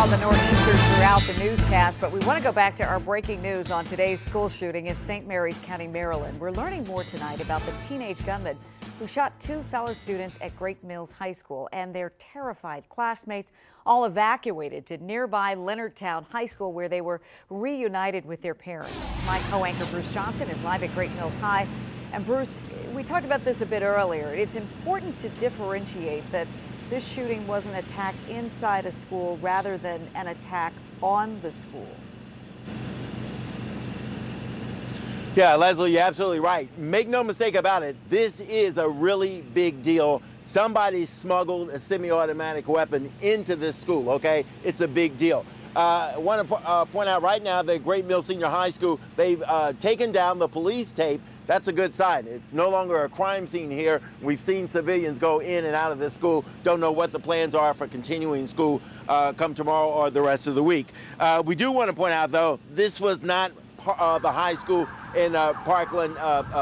the Northeasters throughout the newscast, but we want to go back to our breaking news on today's school shooting in St. Mary's County, Maryland. We're learning more tonight about the teenage gunman who shot two fellow students at Great Mills High School and their terrified classmates, all evacuated to nearby Leonardtown High School, where they were reunited with their parents. My co-anchor Bruce Johnson is live at Great Mills High. And Bruce, we talked about this a bit earlier. It's important to differentiate that this shooting was an attack inside a school rather than an attack on the school. Yeah, Leslie, you're absolutely right. Make no mistake about it, this is a really big deal. Somebody smuggled a semi-automatic weapon into this school, okay? It's a big deal. I want to point out right now that Great Mills Senior High School, they've taken down the police tape. That's a good sign. It's no longer a crime scene here. We've seen civilians go in and out of this school. Don't know what the plans are for continuing school come tomorrow or the rest of the week. We do want to point out, though, this was not the high school in Parkland,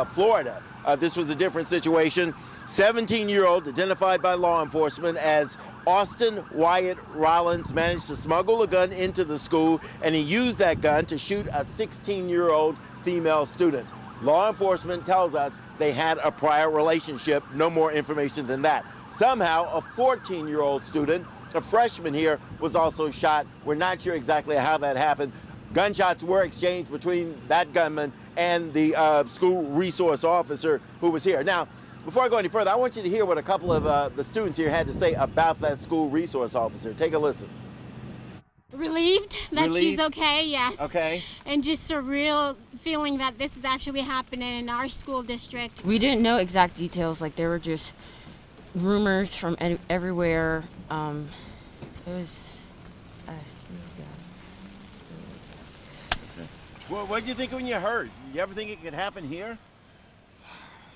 Florida. This was a different situation. 17-year-old identified by law enforcement as Austin Wyatt Rollins managed to smuggle a gun into the school, and he used that gun to shoot a 16-year-old female student. Law enforcement tells us they had a prior relationship. No more information than that. Somehow, a 14-year-old student, a freshman here, was also shot. We're not sure exactly how that happened. Gunshots were exchanged between that gunman and the school resource officer who was here. Now, before I go any further, I want you to hear what a couple of the students here had to say about that school resource officer. Take a listen. Relieved that she's okay, yes. Okay. And just a real feeling that this is actually happening in our school district. We didn't know exact details, like there were just rumors from everywhere. It was, Well, what did you think when you heard? You ever think it could happen here?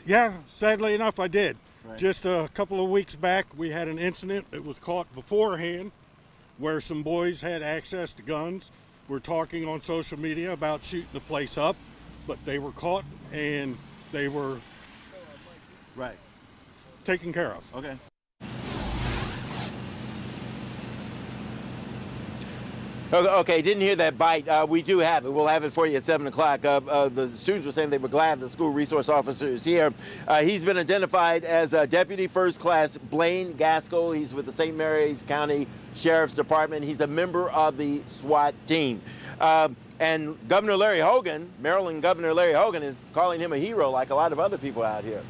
Yeah, sadly enough, I did. Right. Just a couple of weeks back, we had an incident that was caught beforehand where some boys had access to guns. We're talking on social media about shooting the place up, but they were caught and they were taken care of. Okay. Okay, didn't hear that bite. We do have it. We'll have it for you at 7 o'clock. The students were saying they were glad the school resource officer is here. He's been identified as Deputy First Class Blaine Gaskell. He's with the St. Mary's County Sheriff's Department. He's a member of the SWAT team. And Governor Larry Hogan, Maryland Governor Larry Hogan, is calling him a hero like a lot of other people out here.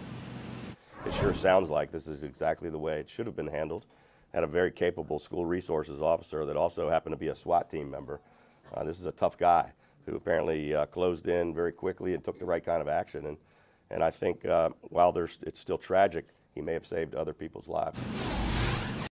It sure sounds like this is exactly the way it should have been handled. Had a very capable school resources officer that also happened to be a SWAT team member. This is a tough guy who apparently closed in very quickly and took the right kind of action. And I think while it's still tragic, he may have saved other people's lives.